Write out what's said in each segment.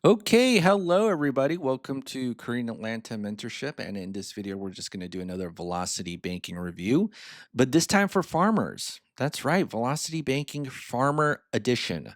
Okay, hello everybody. Welcome to Korean Atlanta Mentorship. And in this video, we're just going to do another Velocity Banking review, but this time for farmers. That's right, Velocity Banking Farmer Edition.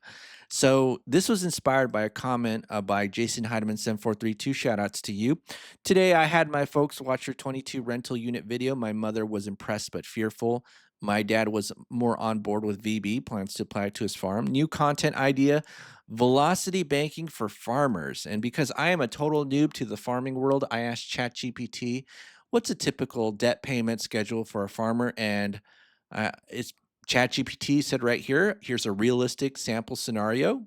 So this was inspired by a comment by Jason Heidemann 7432. Shout outs to you. Today, I had my folks watch your 22 rental unit video. My mother was impressed but fearful. My dad was more on board with VB, plans to apply it to his farm. New content idea: Velocity banking for farmers. And because I am a total noob to the farming world, I asked ChatGPT, what's a typical debt payment schedule for a farmer? And it's ChatGPT said right here, here's a realistic sample scenario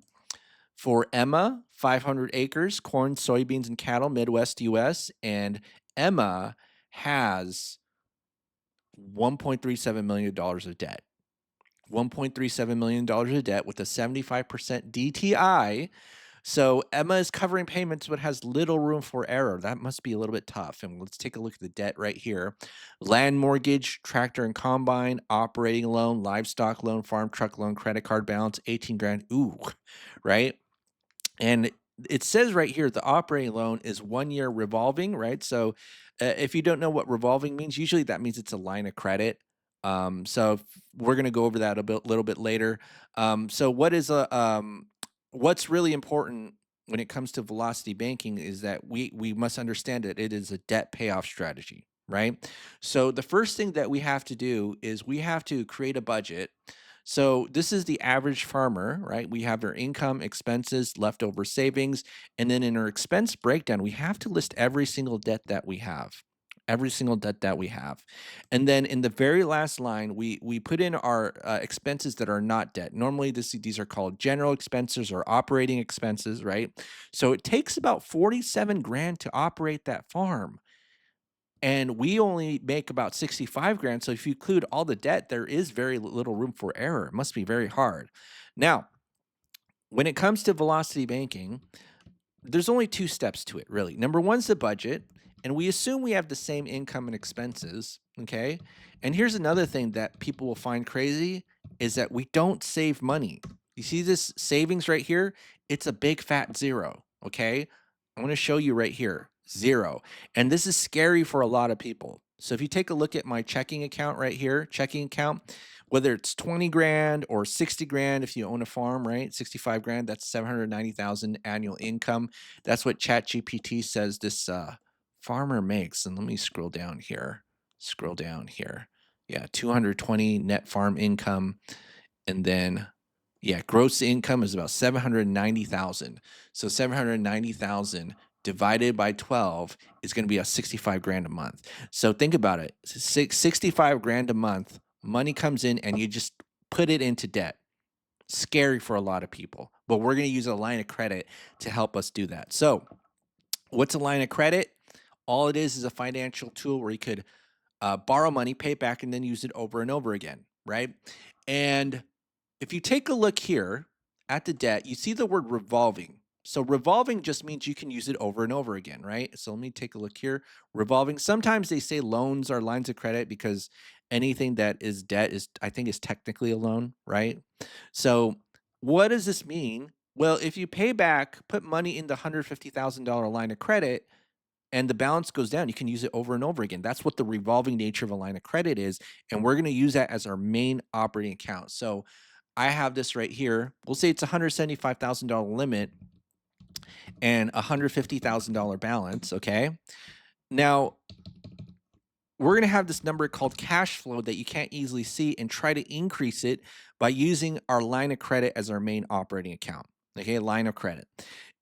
for Emma, 500 acres, corn, soybeans, and cattle, Midwest US. And Emma has $1.37 million of debt. $1.37 million of debt with a 75% DTI. So Emma is covering payments but has little room for error. That must be a little bit tough. And let's take a look at the debt right here: land mortgage, tractor and combine, operating loan, livestock loan, farm truck loan, credit card balance, 18 grand. Ooh, right? And it says right here the operating loan is 1 year revolving, right? So if you don't know what revolving means, usually that means it's a line of credit. We're going to go over that a little bit later. So what's really important when it comes to velocity banking is that we must understand that it is a debt payoff strategy, right? So the first thing that we have to do is we have to create a budget. So this is the average farmer, right? We have their income, expenses, leftover savings, and then in our expense breakdown, we have to list every single debt that we have. Every single debt that we have. And then in the very last line, we put in our expenses that are not debt. Normally these are called general expenses or operating expenses, right? So it takes about 47 grand to operate that farm, and we only make about 65 grand. So if you include all the debt, there is very little room for error. It must be very hard. Now, when it comes to velocity banking, there's only two steps to it, really. Number one's the budget, and we assume we have the same income and expenses. Okay. And here's another thing that people will find crazy is that we don't save money. You see this savings right here? It's a big fat zero. Okay. I want to show you right here, zero. And this is scary for a lot of people. So if you take a look at my checking account right here, checking account, whether it's 20 grand or 60 grand if you own a farm, right? 65 grand, that's 790,000 annual income. That's what ChatGPT says this farmer makes. And let me scroll down here. Scroll down here. Yeah, 220 net farm income. And then, yeah, gross income is about 790,000. So 790,000 divided by 12 is going to be a 65 grand a month. So think about it. 65 grand a month, money comes in and you just put it into debt. Scary for a lot of people, but we're going to use a line of credit to help us do that. So, what's a line of credit? All it is a financial tool where you could borrow money, pay it back, and then use it over and over again, right? And if you take a look here at the debt, you see the word revolving. So revolving just means you can use it over and over again, right? So let me take a look here. Revolving. Sometimes they say loans are lines of credit because anything that is debt is, I think, is technically a loan, right? So what does this mean? Well, if you pay back, put money in the $150,000 line of credit, and the balance goes down, you can use it over and over again. That's what the revolving nature of a line of credit is. And we're going to use that as our main operating account. So I have this right here. We'll say it's a $175,000 limit and a $150,000 balance. Okay. Now we're going to have this number called cash flow that you can't easily see and try to increase it by using our line of credit as our main operating account. Okay, line of credit.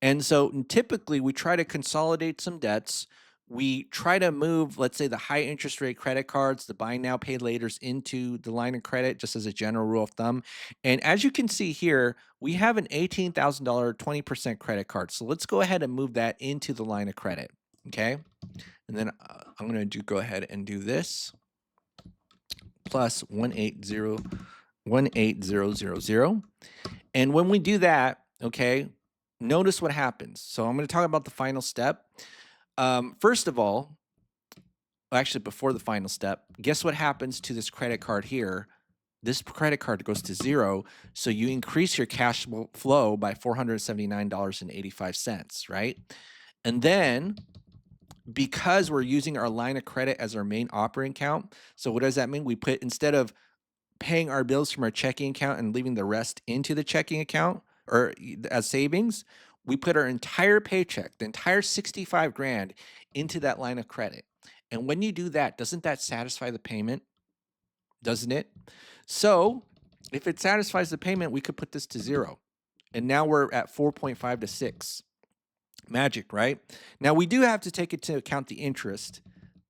And so typically we try to consolidate some debts. We try to move, let's say, the high interest rate credit cards, the buy now, pay laters into the line of credit, just as a general rule of thumb. And as you can see here, we have an $18,000 20% credit card. So let's go ahead and move that into the line of credit. Okay. And then I'm going to go ahead and do this plus 180,000. And when we do that, okay, notice what happens. So I'm going to talk about the final step. First of all, actually, before the final step, guess what happens to this credit card here? this credit card goes to zero. So you increase your cash flow by $479.85, right? And then because we're using our line of credit as our main operating account, so what does that mean? We put, instead of paying our bills from our checking account and leaving the rest into the checking account or as savings, we put our entire paycheck, the entire 65 grand, into that line of credit. And when you do that, doesn't that satisfy the payment? Doesn't it? So if it satisfies the payment, we could put this to zero. And now we're at 4.5 to 6. Magic, right? Now we do have to take into account the interest,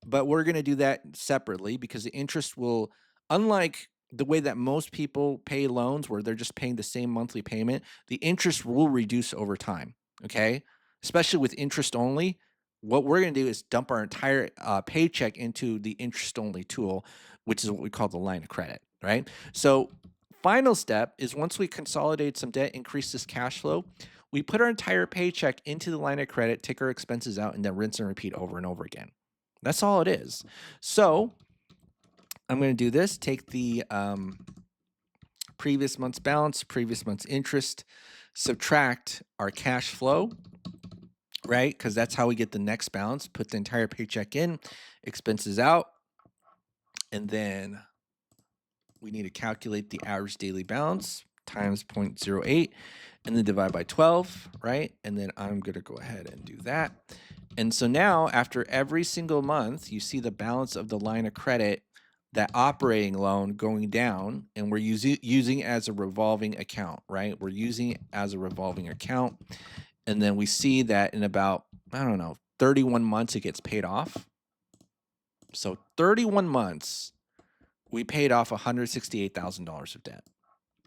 but we're going to do that separately because the interest will, unlike the way that most people pay loans where they're just paying the same monthly payment, the interest will reduce over time. Okay. Especially with interest only. What we're going to do is dump our entire paycheck into the interest only tool, which is what we call the line of credit, right? So, final step is once we consolidate some debt, increase this cash flow, we put our entire paycheck into the line of credit, take our expenses out, and then rinse and repeat over and over again. That's all it is. So I'm going to do this, take the previous month's balance, previous month's interest, subtract our cash flow, right? Because that's how we get the next balance. Put the entire paycheck in, expenses out, and then we need to calculate the average daily balance times 0.08 and then divide by 12, right? And then I'm going to go ahead and do that. And so now after every single month, you see the balance of the line of credit, that operating loan, going down, and we're using it as a revolving account, right? We're using it as a revolving account. And then we see that in about, I don't know, 31 months, it gets paid off. So 31 months, we paid off $168,000 of debt.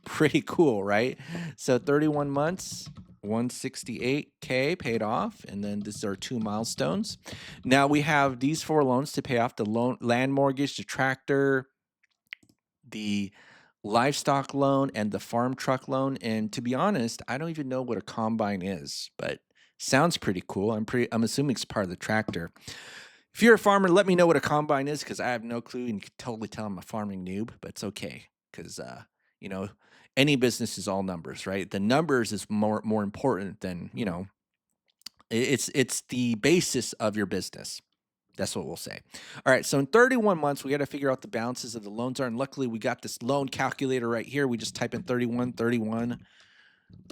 Pretty cool, right? So 31 months, 168K paid off, and then these are 2 milestones. Now we have these 4 loans to pay off: the land mortgage, the tractor, the livestock loan, and the farm truck loan. And to be honest, I don't even know what a combine is, but sounds pretty cool. I'm assuming it's part of the tractor. If you're a farmer, let me know what a combine is, because I have no clue, and you can totally tell I'm a farming noob, but it's okay, because you know, any business is all numbers, right? The numbers is more important than, it's the basis of your business. That's what we'll say. All right, so in 31 months, we got to figure out the balances of the loans are, and luckily we got this loan calculator right here. We just type in 31, 31,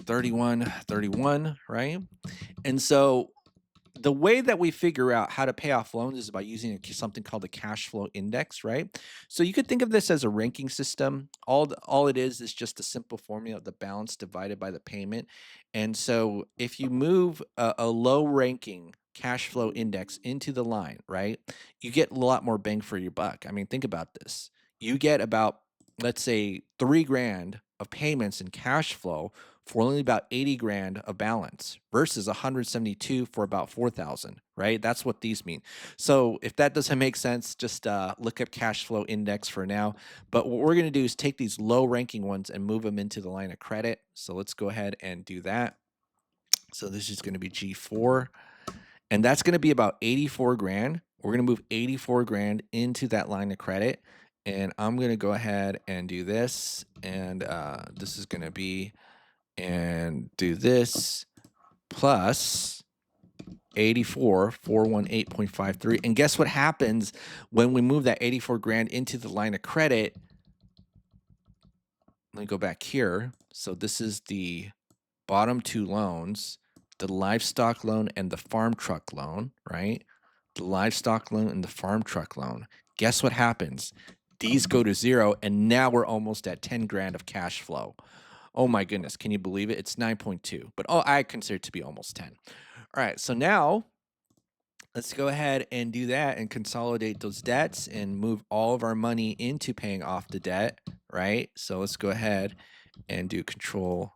31, 31, right? And so the way that we figure out how to pay off loans is by using something called the cash flow index, right? So you could think of this as a ranking system. All it is just a simple formula of the balance divided by the payment. And so if you move a low ranking cash flow index into the line, right, you get a lot more bang for your buck. I mean, think about this. You get about, let's say, 3 grand of payments in cash flow for only about 80 grand of balance versus 172 for about 4,000, right? That's what these mean. So if that doesn't make sense, just look up cash flow index for now. But what we're going to do is take these low ranking ones and move them into the line of credit. So let's go ahead and do that. So this is going to be G4, and that's going to be about 84 grand. We're going to move 84 grand into that line of credit. And I'm going to go ahead and do this. And this is going to be, and do this plus 84,418.53. And guess what happens when we move that 84 grand into the line of credit? Let me go back here. So this is the bottom 2 loans, the livestock loan and the farm truck loan, right? The livestock loan and the farm truck loan. Guess what happens? These go to zero, and now we're almost at 10 grand of cash flow. Oh my goodness, can you believe it? It's 9.2, but I consider it to be almost 10. All right, so now let's go ahead and do that and consolidate those debts and move all of our money into paying off the debt, right? So let's go ahead and do Control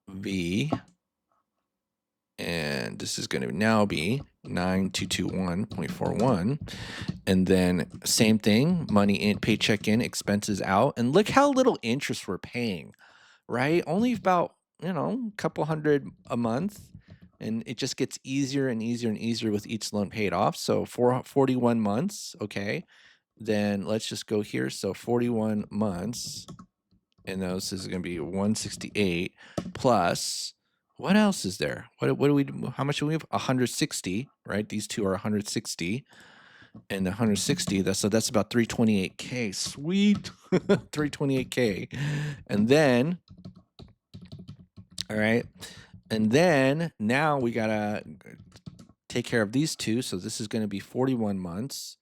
V. And this is going to now be 9221.41. And then same thing, money in, paycheck in, expenses out. And look how little interest we're paying, right? Only about, a couple hundred a month. And it just gets easier and easier and easier with each loan paid off. So for 41 months, okay, then let's just go here. So 41 months, and this is going to be 168 plus, what else is there? What do we, how much do we have? 160, right? These two are 160, and the 160, so that's about 328K. Sweet. 328K. And then, all right, and then now we gotta take care of these two. So this is going to be 41 months.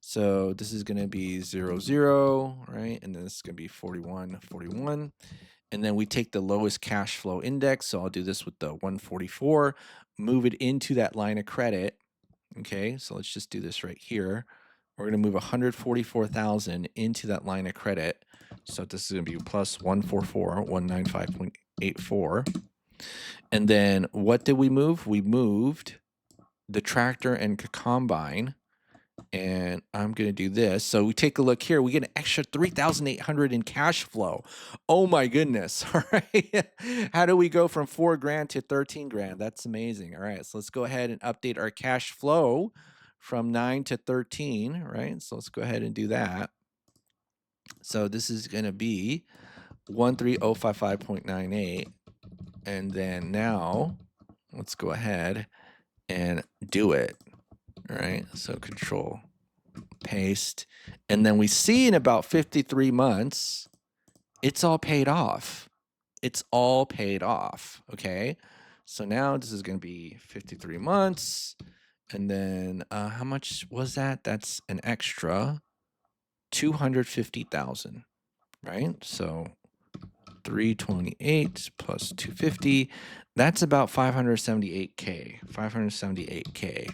So this is going to be 0, 0, right? And then this is going to be 41, 41. And then we take the lowest cash flow index. So I'll do this with the 144, move it into that line of credit. Okay, so let's just do this right here. We're going to move 144,000 into that line of credit. So this is going to be plus 144, 195.84. And then what did we move? We moved the tractor and combine. And I'm going to do this. So we take a look here. We get an extra 3,800 in cash flow. Oh my goodness. All right. How do we go from 4 grand to 13 grand? That's amazing. All right. So let's go ahead and update our cash flow from 9 to 13, right? So let's go ahead and do that. So this is going to be 13055.98. And then now let's go ahead and do it. All right. So control paste, and then we see in about 53 months, it's all paid off. It's all paid off. Okay. So now this is going to be 53 months. And then how much was that? That's an extra 250,000, right? So 328 plus 250, that's about 578K, 578K.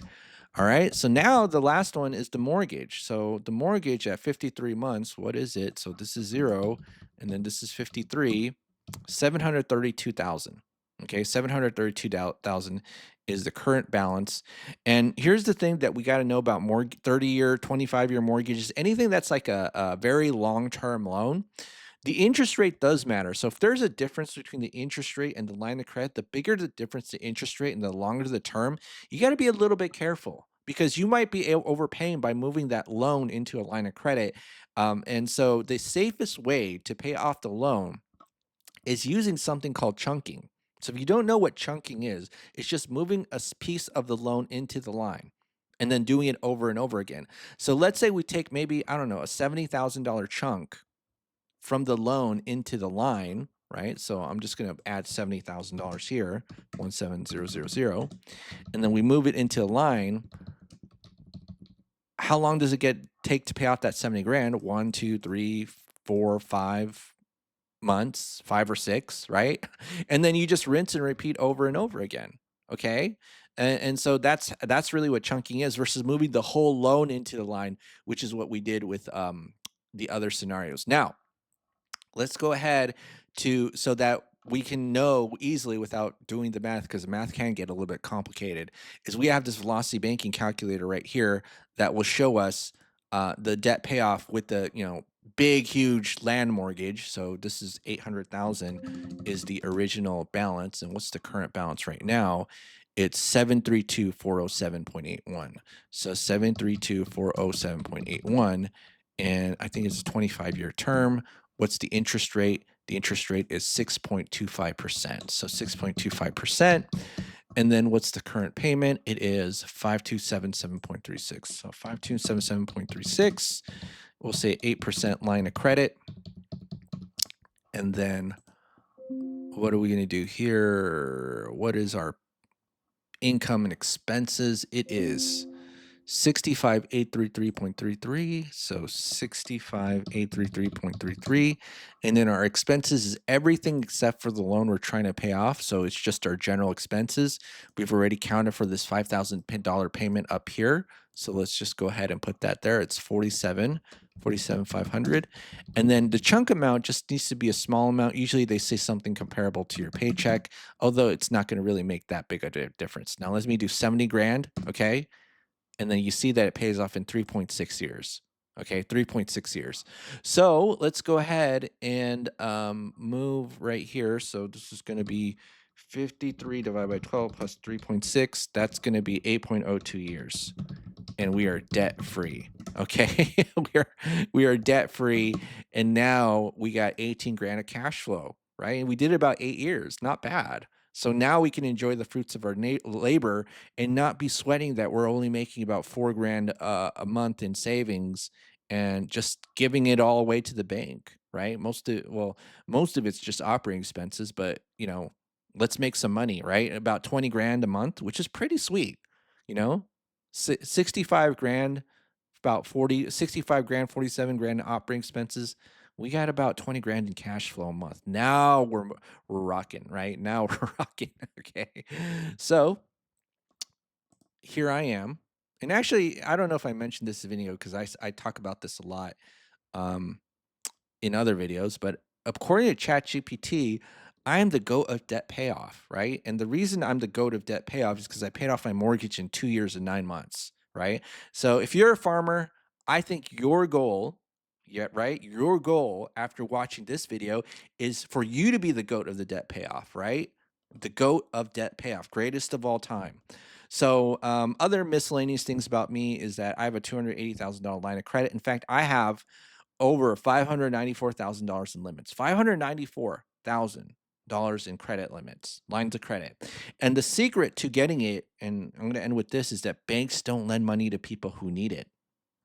All right, so now the last one is the mortgage. So the mortgage at 53 months, what is it? So this is 0, and then this is 53, 732,000. Okay, 732,000 is the current balance. And here's the thing that we got to know about 30-year, 25-year mortgages, anything that's like a very long-term loan. The interest rate does matter. So if there's a difference between the interest rate and the line of credit, the bigger the difference, the interest rate, and the longer the term, you got to be a little bit careful because you might be overpaying by moving that loan into a line of credit. And so the safest way to pay off the loan is using something called chunking. So if you don't know what chunking is, it's just moving a piece of the loan into the line and then doing it over and over again. So let's say we take maybe, I don't know, a $70,000 chunk from the loan into the line, right? So I'm just going to add $70,000 here, 17000, and then we move it into a line. How long does it take to pay off that 70 grand? 1, 2, 3, 4, 5 months, 5 or 6, right? And then you just rinse and repeat over and over again. Okay. And so that's really what chunking is versus moving the whole loan into the line, which is what we did with the other scenarios. Now, let's go ahead so that we can know easily without doing the math, because the math can get a little bit complicated, is we have this velocity banking calculator right here that will show us the debt payoff with the, big, huge land mortgage. So this is 800,000 is the original balance. And what's the current balance right now? It's 732,407.81. So 732,407.81. And I think it's a 25-year term. What's the interest rate? The interest rate is 6.25%. So 6.25%. And then what's the current payment? It is 5277.36. So 5277.36. We'll say 8% line of credit. And then what are we going to do here? What is our income and expenses? It is 65,833.33. So 65,833.33. And then our expenses is everything except for the loan we're trying to pay off. So it's just our general expenses. We've already counted for this $5,000 payment up here. So let's just go ahead and put that there. It's 47,500. And then the chunk amount just needs to be a small amount. Usually they say something comparable to your paycheck, although it's not going to really make that big a difference. Now let me do 70 grand. Okay. And then you see that it pays off in 3.6 years. Okay, 3.6 years. So let's go ahead and move right here. So this is going to be 53 divided by 12 plus 3.6. That's going to be 8.02 years. And we are debt free. Okay. we are we are debt free, and now we got 18 grand of cash flow, right? And we did it about 8 years, not bad. So now we can enjoy the fruits of our labor and not be sweating that we're only making about 4 grand a month in savings and just giving it all away to the bank, right? Most of it's just operating expenses, but let's make some money, right? About 20 grand a month, which is pretty sweet, you know? 65 grand, about 40, 65 grand, 47 grand in operating expenses. We got about 20 grand in cash flow a month. Now we're rocking, right? Now we're rocking. Okay. So here I am. And actually, I don't know if I mentioned this video because I talk about this a lot. Um, in other videos, but according to ChatGPT, I am the goat of debt payoff, right? And the reason I'm the goat of debt payoff is because I paid off my mortgage in 2 years and 9 months, right? So if you're a farmer, I think your goal, yeah, right? Your goal after watching this video is for you to be the goat of the debt payoff, right? The goat of debt payoff, greatest of all time. So, other miscellaneous things about me is that I have a $280,000 line of credit. In fact, I have over $594,000 in limits. $594,000 in credit limits, lines of credit. And the secret to getting it, and I'm going to end with this, is that banks don't lend money to people who need it,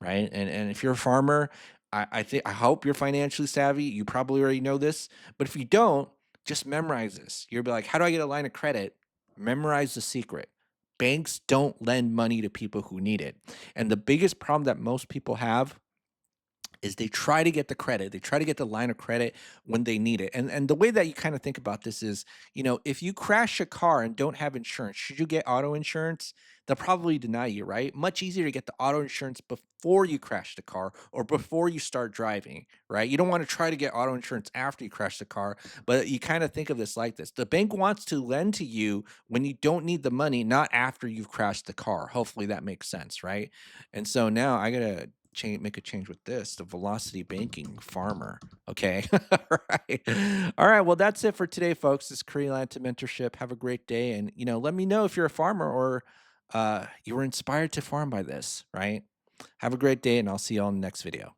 right? And if you're a farmer, I hope you're financially savvy. You probably already know this, but if you don't, just memorize this. You'll be like, how do I get a line of credit? Memorize the secret. Banks don't lend money to people who need it. And the biggest problem that most people have is they try to get the credit. They try to get the line of credit when they need it. And the way that you kind of think about this is, if you crash a car and don't have insurance, should you get auto insurance? They'll probably deny you, right? Much easier to get the auto insurance before you crash the car or before you start driving, right? You don't want to try to get auto insurance after you crash the car, but you kind of think of this like this. The bank wants to lend to you when you don't need the money, not after you've crashed the car. Hopefully that makes sense, right? And so now I gotta make a change with this, the velocity banking farmer. Okay. All right. All right. Well, that's it for today, folks. This Korean Atlanta mentorship. Have a great day. And, let me know if you're a farmer or you were inspired to farm by this, right? Have a great day, and I'll see you all in the next video.